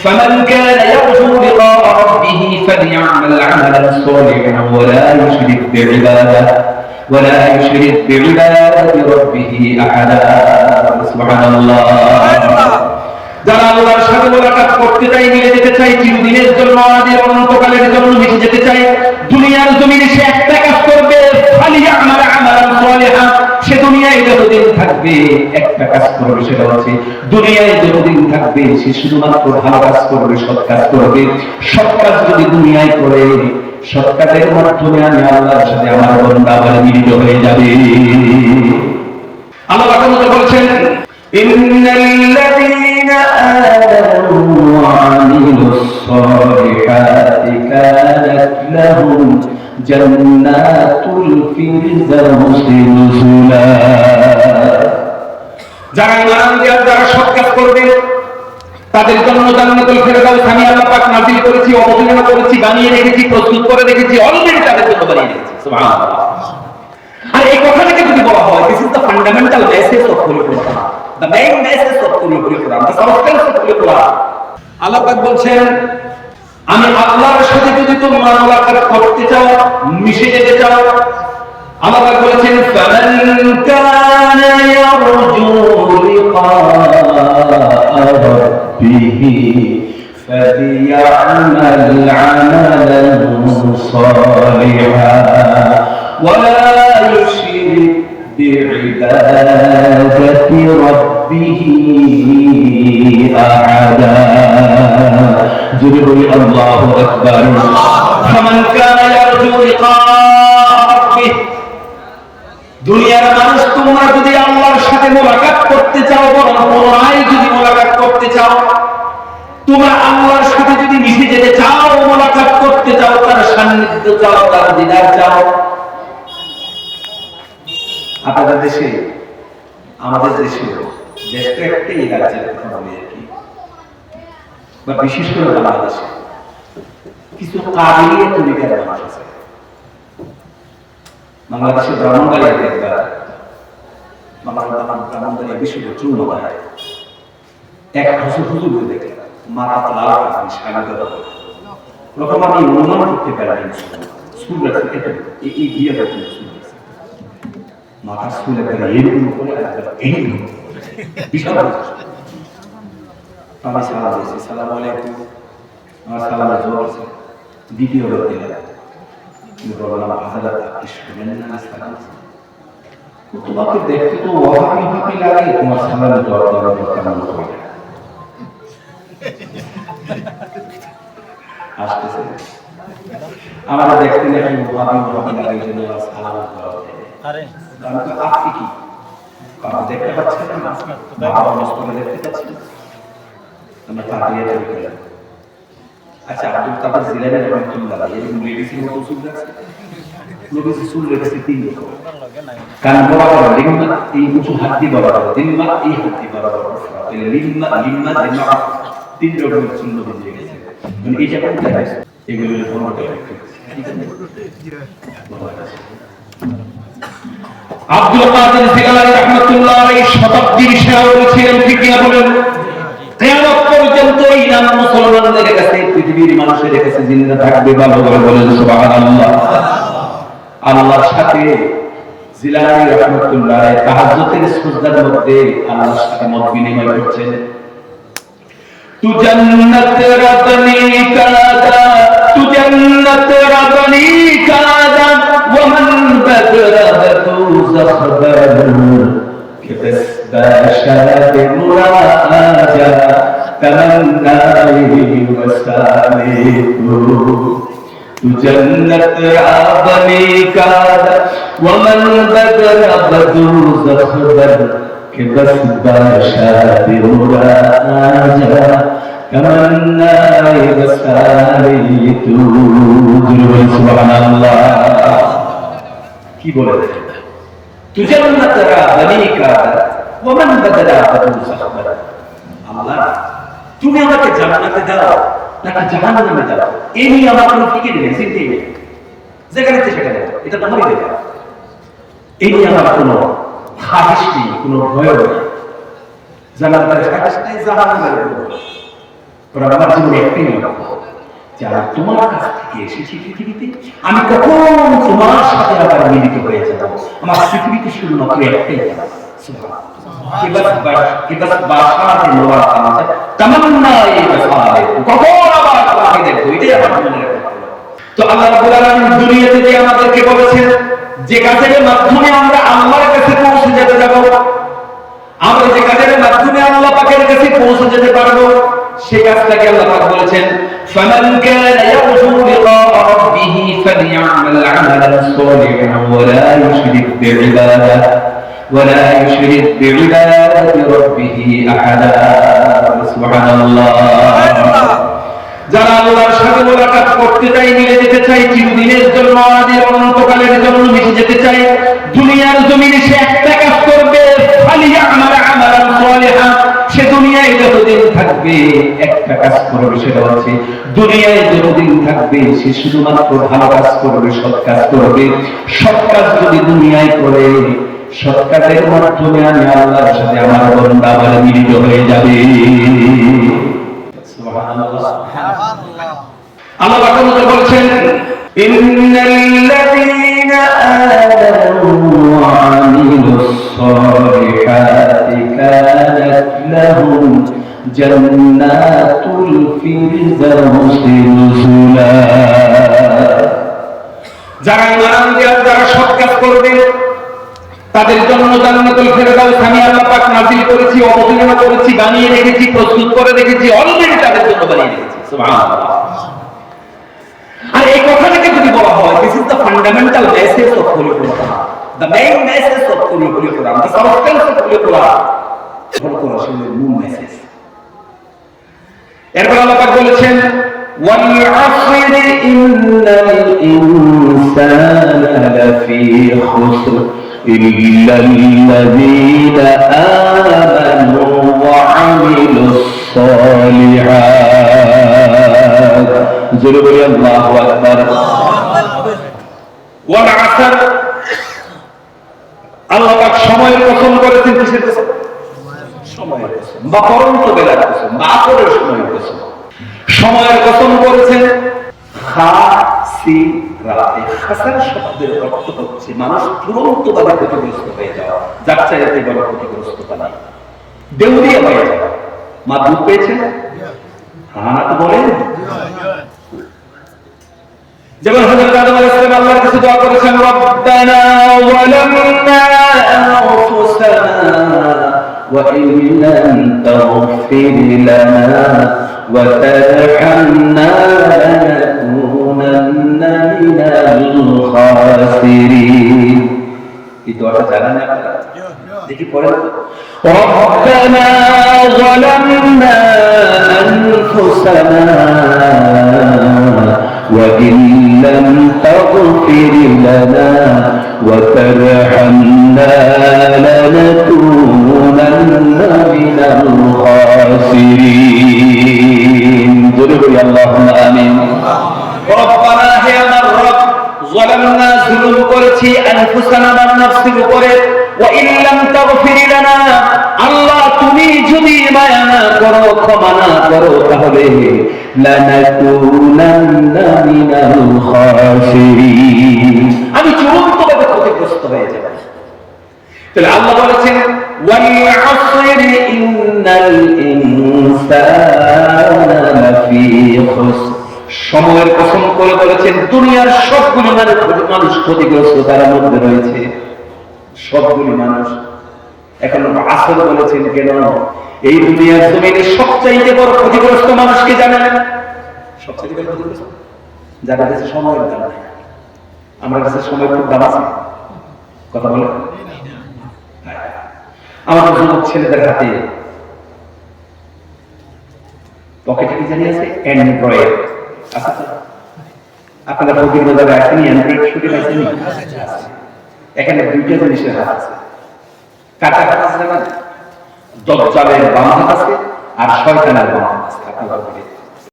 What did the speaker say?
فمن كان يرجو لقاء ربه فليعمل عملا صالحا ولا يشرك بعبادة ربه أحدا سبحان الله যারা আল্লাহর সাথে মোলাকাত করতে চায় মিলে যেতে চায় চিরদিনের জন্য আদি অনন্তকালের জন্য মিশে যেতে চায় দুনিয়ার জমিনে সে একটা কাজ করবে ফালিয়ামাল আমালান সালিহা সে দুনিয়ায় যতদিন থাকবে একটা কাজ করবে সেটা হচ্ছে দুনিয়ায় যতদিন থাকবে সে শুধুমাত্র ভালো কাজ করবে সৎ কাজ করবে সৎ কাজ যদি দুনিয়ায় করে সৎ কাজের মাধ্যমে আমি আল্লাহর সাথে আমার বান্দা আবার মিলিত হয়ে যাবে আল্লাহ তাআলা বলেছেন إن الذين آمنوا وعملوا الصالحات كانت لهم جنات الفردوس نزلا যারা ঈমান দিয়ে যারা সৎ কাজ করবে তাদের জন্য জান্নাতুল ফেরদাউস আমি আল্লাহ পাক নাযিল করেছি অবতীর্ণ করেছি বানিয়ে রেখেছি প্রস্তুত করে রেখেছি অলরেডি তাদের জন্য বানিয়ে রেখেছি সুবহানাল্লাহ আর এই কথাটাকে যদি বলা হয় this is the fundamental message of holy Quran the main message of Holy Quran, the substance of Holy Quran. Allah পাক বলছেন আমি আল্লাহর সাথে যদি তোমরা মোলাকাত করতে চাও মিশে যেতে চাও Allah পাক বলেছেন ফামান কানা ইয়ারজু লিকাআ রাব্বিহি ফালিয়া'মাল 'আমালান সালিহা ওয়া লা ইউশরিক بعبادة ربه أحدا جربوا الله أكبر فمن كان يرجو لقاء ربه দুনিয়ার মানুষ তোমরা যদি আল্লাহর সাথে মোলাকাত করতে চাও বরং পুনরায় যদি মোলাকাত করতে চাও তোমরা আল্লাহর সাথে যদি মিশে যেতে চাও মোলাকাত করতে চাও তার সান্নিধ্য চাও তার দিদার চাও আপনাদের দেশে আমাদের দেশে দেশটা একটাই রাজ্যের কথা বলি আর কি বা বিশেষ করে বাংলাদেশে কিছু কাবিলিয়া তরিকার মানুষ আছে বাংলাদেশের ব্রাহ্মণবাড়িয়া দেখবা ব্রাহ্মণবাড়িয়া বিশুদ্ধ চূর্ণ বানায় এক হুজুর বলে দেখে মাথা লাল আপনি স্বাগত রকম আমি অনুমান করতে পারি স্কুল আছে এই বিয়ে দেখুন মাথা স্কুলে করে এইরকম করে এইরকম বিশাল আমি সালাম দিয়েছি সালাম আলাইকুম আমার সালামের জোর আছে দ্বিতীয় বার দিলাম বললাম হাজার আপনি শুনেন না সালাম তোমাকে দেখতে তো ওয়াহাবি হাবি লাগে তোমার সালামের জোর দেওয়ার কেমন হবে আসতেছে আমরা দেখতে নাকি ওয়াহাবি লাগে জন্য সালাম আরে আপনি কি দেখতে পাচ্ছেন না বাবা মস্তকে দেখতে পাচ্ছেন আমরা তাকিয়ে দেখতে আচ্ছা আব্দুল কাদের জিলানী রাহমাতুল্লাহ এরকম লেডিসের মতো উসুল আছে নবীজি সুল লেগেছে তিন রকম কান বরাবর লিম্মা এই উঁচু হাত দিয়ে বরাবর লিম্মা এই হাত দিয়ে বরাবর তাহলে লিম্মা লিম্মা লিম্মা তিন রকম সুল নবীজি লেগেছে মানে এই জায়গাটা কোথায় এগুলো ফরমাট আব্দুল কাদের জিলানী রাহমাতুল্লাহ আলাইহি শতাব্দীর শায়খ ছিলেন ঠিক কি বলেন কিয়ামত পর্যন্ত এই নাম মুসলমানদের কাছে পৃথিবীর মানুষের কাছে জিন্দা থাকবে ভালো করে বলেন সুবহানাল্লাহ আল্লাহর সাথে জিলানী রাহমাতুল্লাহ আলাইহি তাহাজ্জুদের সুজদার মধ্যে আল্লাহর সাথে মত বিনিময় করছেন তু জান্নাত রাবনি কাদা তু জান্নাত রাবনি কাদা ওয়া মান বাদরাতু যাখবারু কিবাস বাশারাত মুরাজা তামান্নাই ওয়াসালিতু তু জান্নাত রাবনি কাদা ওয়া মান বাদরাতু যাখবারু কিবাস বাশারাত মুরাজা তামান্নাই ওয়াসালিতু সুবহানাল্লাহ কি বলে তুজে জান্নাতরা বানিকা ওয়া মান বাদলা ফাতু সাহবার আল্লাহ তুমি আমাকে জান্নাতে দাও নাকি জাহান্নামে দাও এই নিয়ে আমার কোনো ফিকির নেই চিন্তা নেই যেখানে সেখানে এটা তোমারই দেখা এই নিয়ে আমার কোনো খাহিশ নেই কোনো ভয় নেই জান্নাতের খাহিশ নেই জাহান্নামের ভয় ওরা আমার জীবনে একটাই লক্ষ্য, যারা তোমার কাছ থেকে এসেছি পৃথিবীতে, আমি কখন তোমার সাথে আবার মিলিত হয়ে যাব। আমার পৃথিবীতে শুধুমাত্র একটাই জানা, দুনিয়াতে যে আমাদেরকে বলেছেন যে কাজের মাধ্যমে আমরা আল্লাহর কাছে পৌঁছে যেতে যাব, আমরা যে কাজের মাধ্যমে আল্লাহ পাকের কাছে পৌঁছে যেতে পারবো, সেই কাজটাকে আল্লাহ পাক বলেছেন ফামান কানা ইয়ারজু লিকা রাব্বিহি ফালইআমাল আমালান সালিহান ওয়া লা ইউশরিক বিইবাদাতি রাব্বিহি আহাদা। সুবহানাল্লাহ। যারা আল্লাহর সাথে মুলাকাত করতে চায়, মিলে যেতে চায়, চিরদিনের জন্য, আদি অনন্তকালের জন্য মিশে যেতে চায়, দুনিয়ার জমিনে সে একটা কাজ করবে, ফালিয়ামাল আমালান সালিহান, সে দুনিয়ায় যতদিন থাকবে একটা কাজ করবে, সেটা হচ্ছে দুনিয়ায় যতদিন থাকবে সে শুধুমাত্র ভালো কাজ করবে, সৎ কাজ করবে। সৎ কাজ যদি দুনিয়ায় করে, সৎ কাজের মাধ্যমে আমি আল্লাহর সাথে আমার বান্দা আবার মিলিত হয়ে যাবে। আল্লাহ পাক বলেছেন ইন্নাল্লাযীনা আমানু ওয়া আমিলুস সালিহাতি কানাত লাহুম জান্নাতুল ফিরদাউসি নুজুলা। যারা ঈমান আনবে, যারা সৎ কাজ করবে, তাদের জন্য জান্নাতুল ফিরদাউস আমি আল্লাহ পাক নাযিল করেছি, অবতীর্ণ করেছি, বানিয়ে রেখেছি, প্রস্তুত করে রেখেছি, অলরেডি তাদের জন্য বানিয়ে রেখেছি। সুবহানাল্লাহ। আর এই কথাটাকে যদি বলা হয়, this is the fundamental message of holy Quran, the main message of holy Quran, the substance of holy Quran, holy কোরআনের মূল মেসেজ। এরপর আল্লাহ পাক বলেছেন ওয়াল আসরি ইন্নাল ইনসানা লাফি খুসর ইল্লাল্লাযীনা আমানু ওয়া আমিলুস সালিহাত। জোরে বলি আল্লাহু আকবার। ওয়াল আসর, আল্লাহ পাক সময়ের কসম করেছেন। কিসের কসম? সময়ের কসম, বা পরন্ত বেলার কসম, বা আসরের সময়ের কসম। সময়ের কসম করেছেন। খাসার শব্দের অর্থ হচ্ছে মানুষ তুরন্তভাবে ক্ষতিগ্রস্ত হয়ে যাওয়া, যার চাইতে বড় ক্ষতিগ্রস্ততা না, দেউলিয়া হয়ে যাওয়া। মা দুধ পেয়েছেন? হ্যাঁ তো বলেন। যেমন হযরত আদম আলাইহিস সালাম আল্লাহর কাছে দোয়া করেছেন রব্বানা যালামনা আনফুসানা ওয়া ইন লাম তাগফির লানা ওয়া তারহামনা লানাকুনান্না মিনাল খাসিরিন। এই দোয়াটা জানেন আপনারা? দেখি পড়েন। রব্বানা যালামনা আনফুসানা وإن لم تغفر لنا وترحمنا لنكونن من الخاسرين. قولوا اللهم آمين. ربنا هي الرب ظلمنا ظلم করেছি আনফুসানা মান নাফসের উপরে ওয়া ইন লাম তাগফির লানা, আল্লাহ তুমি যদি মায়া না করো, ক্ষমা না করো, তাহলে লানাকুনান্না মিনাল খাসিরিন, আমি চূড়ান্তভাবে ক্ষতিগ্রস্ত হয়ে যাব। তাহলে আল্লাহ বলেছেন ওয়াল আসরি ইন্নাল ইনসানা লাফি খুসর, সময়ের কসম করে বলেছেন দুনিয়ার সবগুলো মানুষ ক্ষতিগ্রস্ত, তার মধ্যে রয়েছে সবগুলি মানুষ। এখন আসর বলেছেন কেন? এই দুনিয়ার জমিনে সবচাইতে বড় ক্ষতিগ্রস্ত মানুষকে জানেন? সবচাইতে বড় ক্ষতিগ্রস্ত যাদের কাছে সময়ের দাম নেই। আমার কাছে সময় খুব দাম আছে, কথা বলে আমাদের যুবক ছেলেদের হাতে পকেটে কি জানি আছে? অ্যান্ড্রয়েড আছে। আপনারা ফকির বাজারে আসেনি? অ্যান্ড্রয়েড শুরু হয়েছেনি? এখানে দুইটা জিনিসের হাত আছে। কাটা হাত আছে, দজ্জালের বাম হাত আছে আর শয়তানের বাম হাত আছে। আপনারা